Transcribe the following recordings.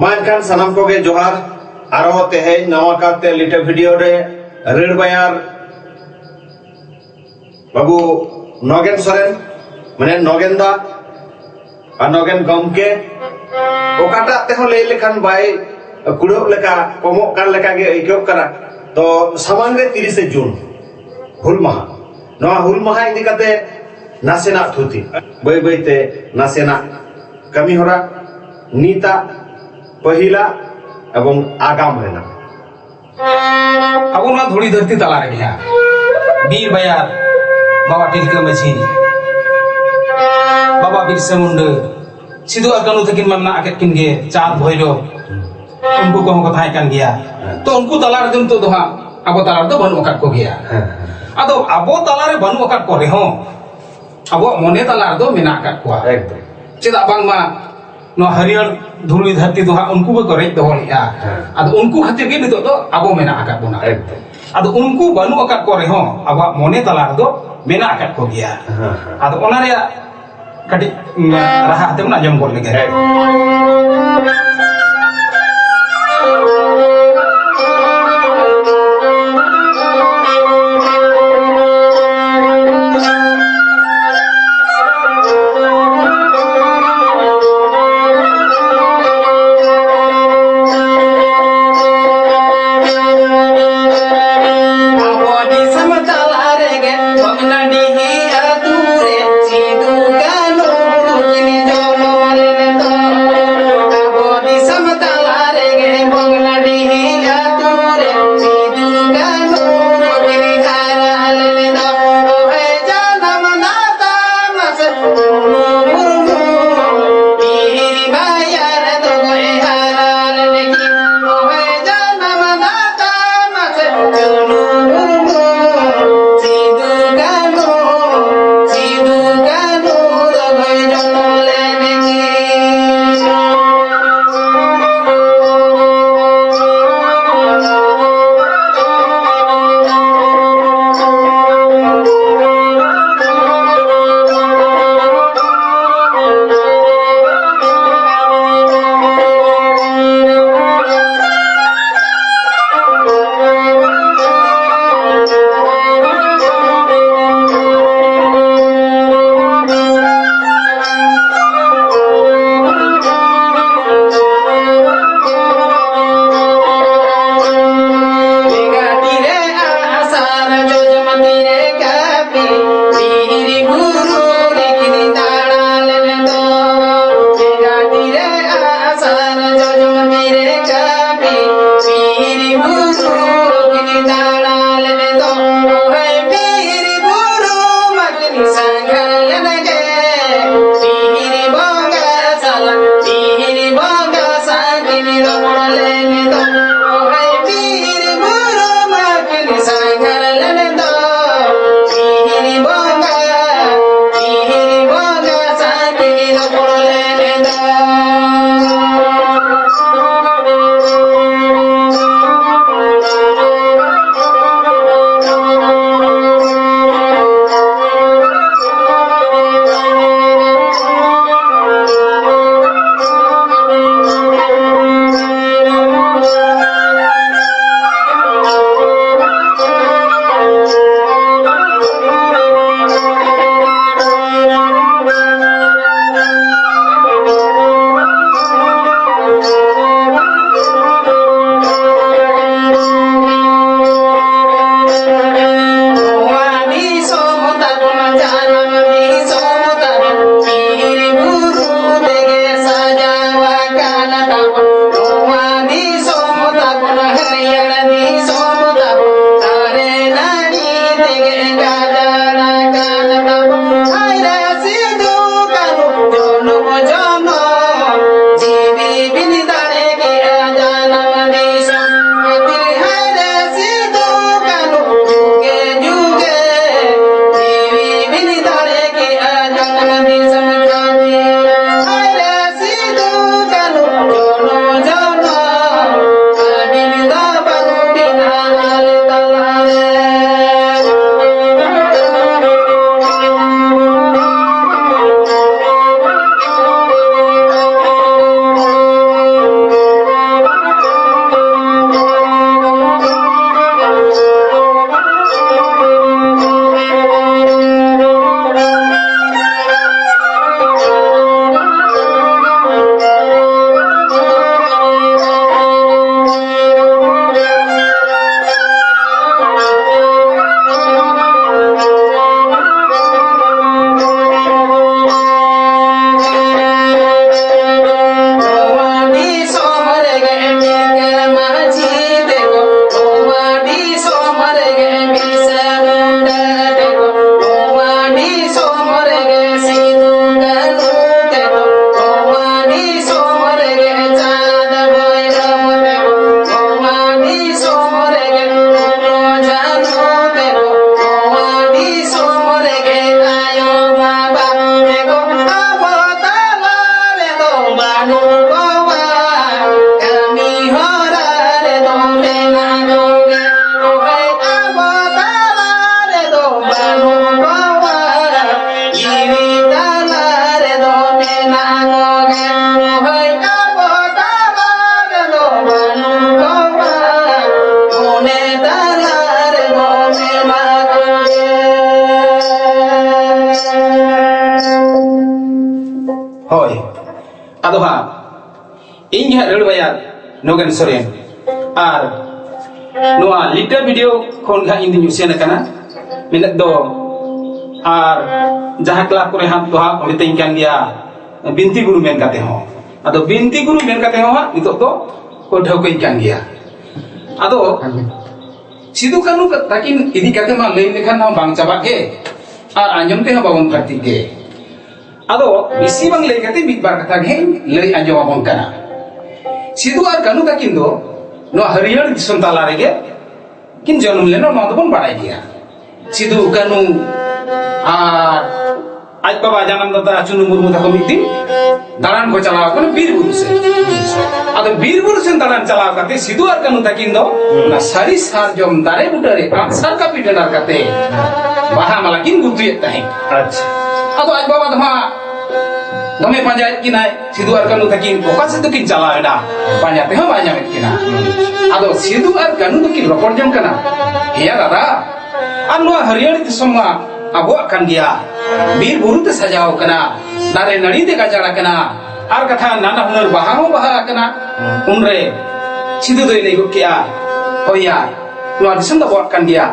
मानखान सनम को गे जोहार आरो तेहे नवा काते लिटे वीडियो रे रेड बायार बाबू नगेन सरेन माने नगेन दा और नगेन गमके ओकाटा तेहो ले लेखान बाय कुड़ो लेका कमो कान लेका गे आइको करा तो समंग रे 30 जून हुल माहा नवा हुल माहा इदी काते नासेना थुती बय बयते नासेना कमी होरा नीता पहिला एवं आगाम रेना अब ना धुड़ी धरती तला रे गया बीर बयार बाबा टिलका मछी बाबा बिरसा मुंडा सिधु कान्हू तकिन मामना आके किन गे चाँद भइरो उनको को कथा कान गया तो उनको तला रे तो दोहा अब तला रे तो बनु अकाट को गया आदो अब तला रे बनु अकाट को रे हो अब मने तला रे तो मेना अकाट को एकदम चेदा बांग मा नो हरियर धुली धरती दोहा उनको को करे दोहलिया आदो उनको खातिर के नितो तो अब मेना अकाट बोना एकदम आदो उनको बनु अकाट को रे हो अब मने तला रे तो मेना अकाट को गया आदो ओना रे कटी राहा ते ना जम बोल लगे ᱤᱧ ᱦᱟᱸᱜ ᱨᱟᱹᱲ ᱵᱟᱭᱟᱨ ᱱᱚᱜᱮᱱ ᱥᱚᱨᱮᱱ ᱟᱨ ᱱᱚᱣᱟ ᱞᱤᱴᱟ ᱵᱷᱤᱰᱤᱭᱳ ᱠᱷᱚᱱ ᱦᱟᱸᱜ ᱤᱧ ᱫᱩᱧ ᱩᱥᱮᱱ ᱟᱠᱟᱱᱟ ᱢᱮᱱᱮᱫ ᱫᱚ ᱟᱨ ᱡᱟᱦᱟᱸ ᱠᱞᱟᱵ ᱠᱚᱨᱮ ᱦᱟᱸᱜ ᱫᱚ ᱦᱟᱸᱜ ᱢᱤᱛᱟᱹᱧ ᱠᱟᱱ ᱜᱮᱭᱟ ᱵᱤᱱᱛᱤ ᱜᱩᱨᱩ ᱢᱮᱱ ᱠᱟᱛᱮ ᱦᱚᱸ ᱟᱫᱚ ᱵᱤᱱᱛᱤ ᱜᱩᱨᱩ ᱢᱮᱱ ᱠᱟᱛᱮ ᱦᱚᱸ ᱦᱟᱸᱜ ᱱᱤᱛᱚᱜ ᱫᱚ ᱠᱚ ᱴᱷᱟᱹᱣᱠᱟᱹᱧ ᱠᱟᱱ ᱜᱮᱭᱟ ᱟᱫᱚ सिधु कान्हू ताकिन इदी कते मा लई लेखान ना बांग चाबा के और आंजम ते बाबन फरती के आदो इसी बांग लई कते मिद बार कथा गे लई आंजम बाबन कना सिधु और कान्हू ताकिन दो नो हरियर दिसम ताला रेगे किन जन्म लेनो नो दबन बाड़ाय गया सिधु कान्हू और आज बाबा जानम दादा चुनु मुर्मू तको मिद दिन दालान को चलाव कने बीर बुरु से आदो बीर बुरु से दालान चलाव कते सिधु और कान्हू ताकिन दो ना सारी सारजम दारे बुटरे आंसर का पिटनार कते बाहा मालाकिन गुतुय ताहे अच्छा आदो आज बाबा दमा दमे पंचायत की नाय सिधु और कान्हू ताकिन ओका से तो किन चलावेना पंचायत हो बा냐 में किना आदो सिधु और कान्हू तो किन रपड़ जम कना हेया दादा और नो हरियर दिसमा अबो kan gया बीर बुरु ते सजाव कना दारे नड़ी ते गाजाड़ा कना आर कथा नाना हुनर बाहा हो बाहा कना उनरे सिधु दोय लई गया होया नो दिसम दा बट kan gया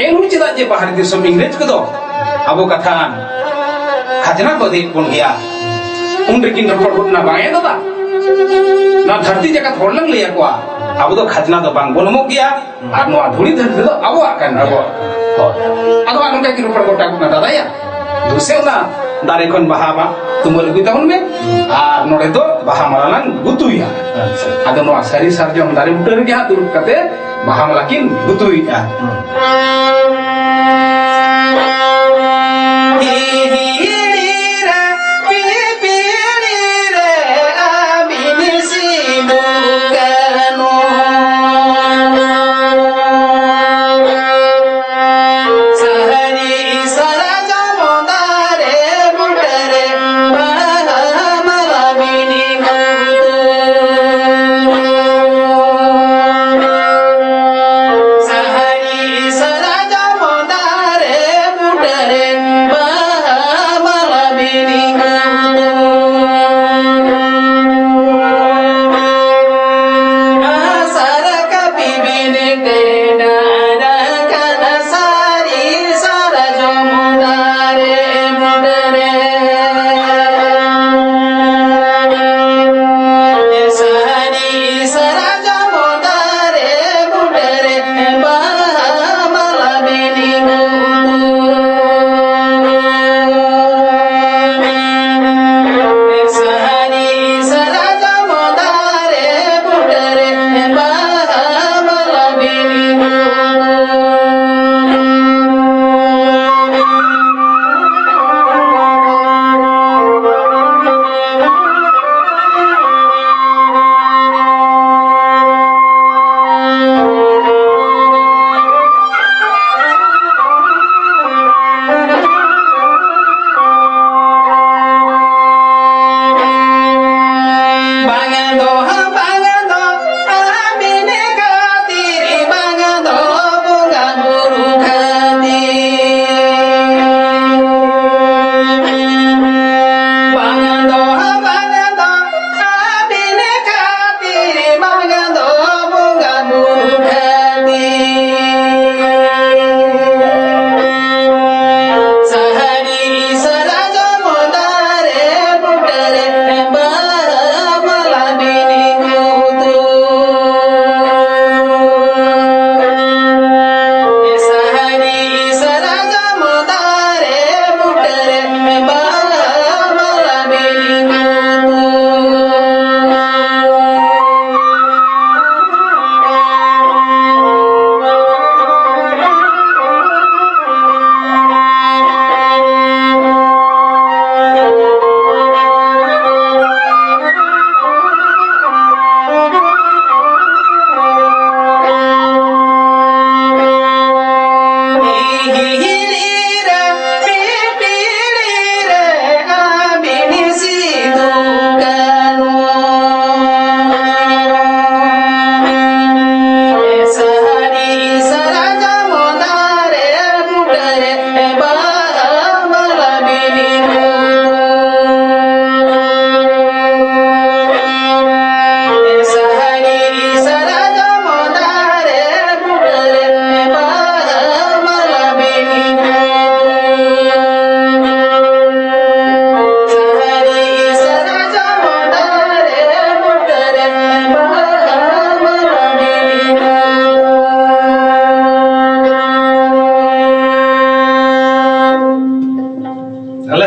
एन हुन चिदा जे बाहर दिसम इंग्रेज को दो अबो कथा खजना को दे कोन गया उनरे किन रपड़ गुटना बाए दादा ना धरती जगत होलंग लिया को अब तो खजना तो बांग बोनमो गया और नो धुड़ी धरती तो अबो akan अबो आदो आनो का किन रपड़ गोटा को ना दादा या दुसे ना दारे खन बाहाबा तुमल गुता हुन में आ नोडे दो बाहा मालान गुतुया आदो नो सारी सारजम दारे बुटर के हाथ दुरुप कते बाहा मालाकिन गुतुया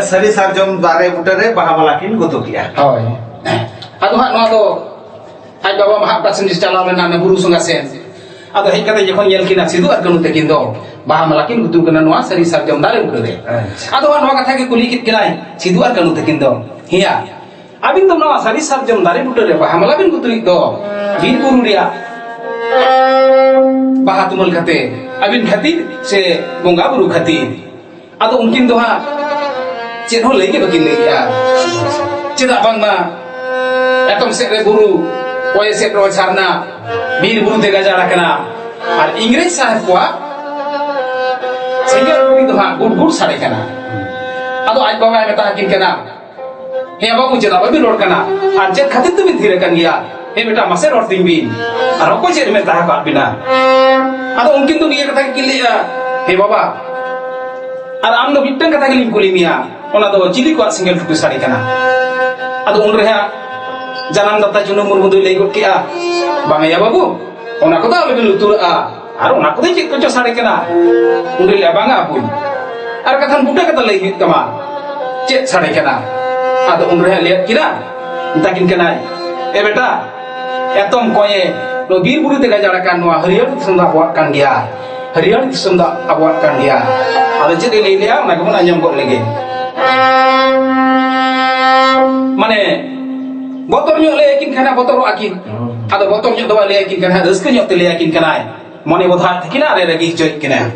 sari sarjom dare butare baha malakin gutu kia. Hoy. Ado hak noa do aj baba mahak pasen calaw lena na buru sunga sen. Ado hej kate jekon yel kina Sidhu ar Kanhu takin do baha malakin gutu kana noa sari sarjom dare butare. Ado hak noa katha ke kuli kit kinai Sidhu ar Kanhu takin do. Hiya. Abin do noa sari sarjom dare butare baha malakin gutu do. Bir buru ria baha tumal kate. Abin khatir se bonga buru khatir. Ado mungkin do ha ced hol lagi bakin lagi ya. Cedak bang ma etom set re buru oye set ro charna bir buru te gajara kana ar Ingrej sahib ko sehingga buru do ha gud sare kana. Ado aj baba meta hakin kana he babu cedak babi rod kana ar ced khatir tu bin thire kan gya he beta mase rod ding bin ar ko ced meta ha bina. Ado mungkin tu niya kata kili ya he baba ar amno bittang kata gilim kulimia ona do chili ko single fuku sari kana ado unre ha janam data juno murmudu lei got kia bang ya babu ona ko da lebih lutur ar ona ko chik ko sari kana unre le bang apun ar kathan buta kata lei hit kama chet sari kana ado unre ha liat kira takin kana e beta etom koye no bir buru te gajara kan no hariar sunda buat kan dia hariar sunda buat kan dia ada jadi lilia nak pun anyam kok lagi mane botol nyok lekin kana botol akin ada botol nyok doa lekin kana rezeki nyok te lekin kana mane bodha thikina are lagi joy kina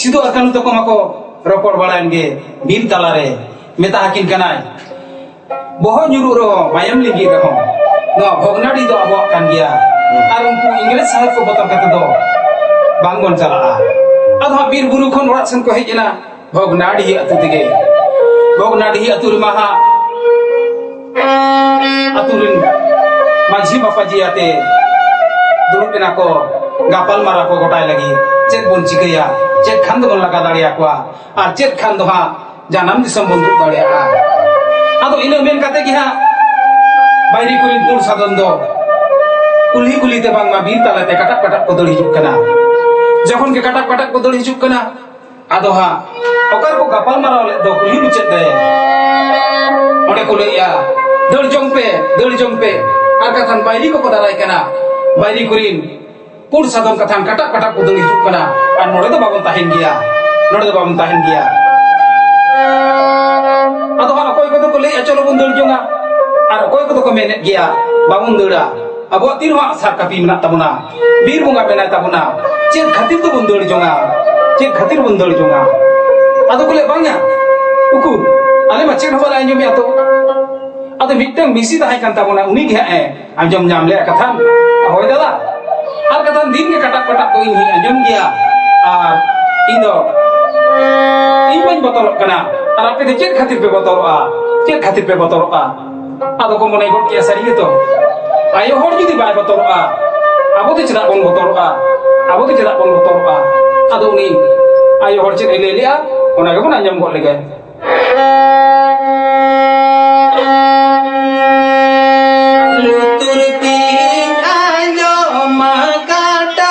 Sidhu Kanhu toko mako ropor balain ge bir talare मेता हकिन कनाय बहुत nyuruh ro mayam ligi ro no bhognadi do abo kan gya ar unku ingres sahib ko botar kata do bangon chala adha bir buru khon orat sen ko hejena bhognadi atu tige bhognadi atu maha aturin majhi bapaji ate duruk ena ko gapal mara ko gotai lagi cek bon cikaya cek khan do laga daria ko ar cek khan do ha janam disam bonduk daria ado ina men kate gi ha bairi kurin pur sadon do kuli kuli te bang ma bir tala te katak katak ko dol hijuk kana jokhon ke katak katak ko dol hijuk kana ado ha okar ko gapal mara le do kuli mucet de ode ko le ya dol jong pe ar kathan bairi ko darai kana bairi kurin pur sadon kathan katak katak ko dol hijuk kana ar node do babon tahin gya ado ha koy ko ko le cholo bundul jonga ar koy ko ko menet gya babun dura abo tirwa sar kapi mena tabuna bir bunga bena tabuna cek khatir to bundul jonga ado ko le bangya ukur ale ma cek hawala anjom ya to ado mitang misi ta hai kan tabuna uni gya anjom nyam le kathan hoy dala ar kathan din ke katak katak ko ini anjom gya ar indo iman botolok kana ar ape de cek khatir pe botoroa ado ko monai gok ya sari gitu ayo hor judi bai botoroa abo te cedak bon botoroa ado uni ayo hor cek elelia ona ga monanyam gok lege lutur tin ayo makata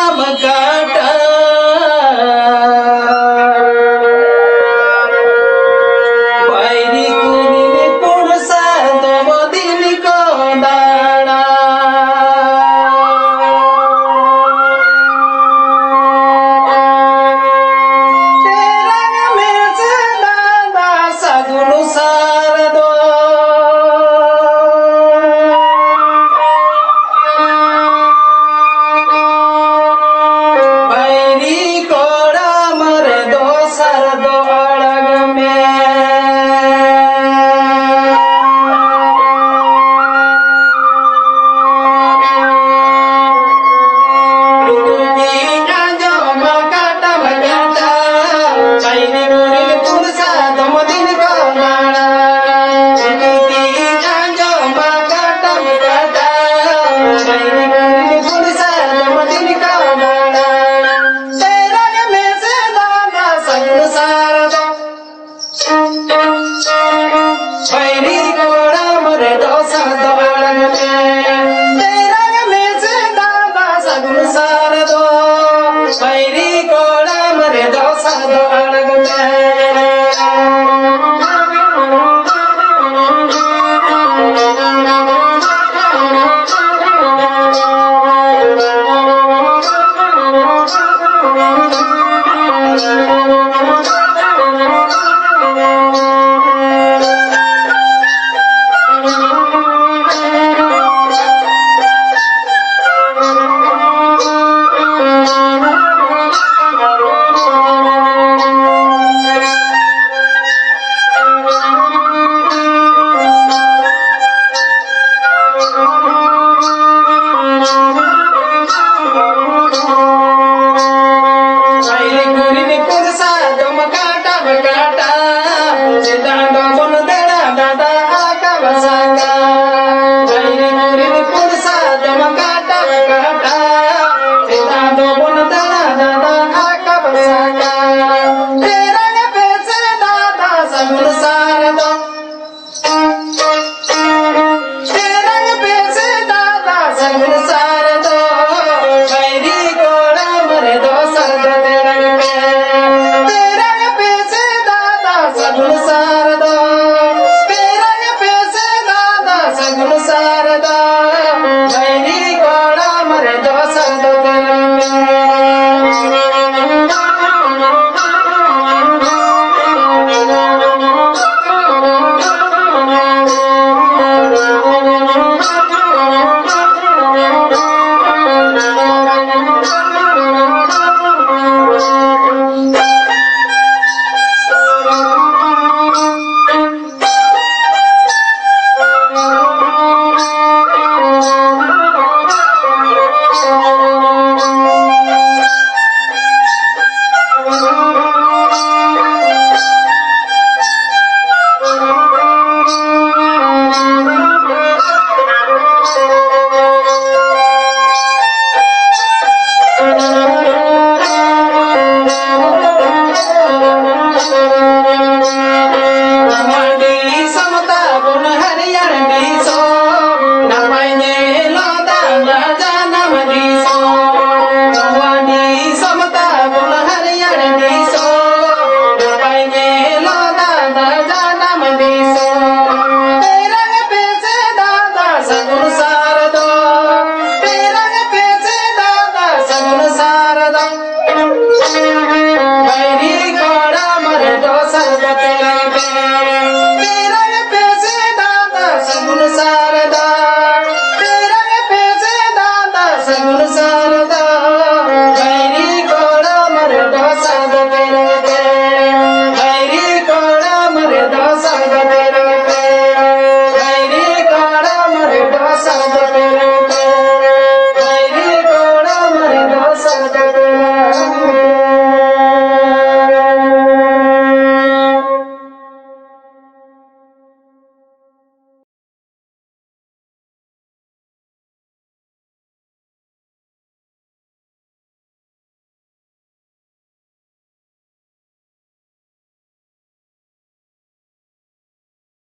ᱥᱟᱹᱜᱩᱱ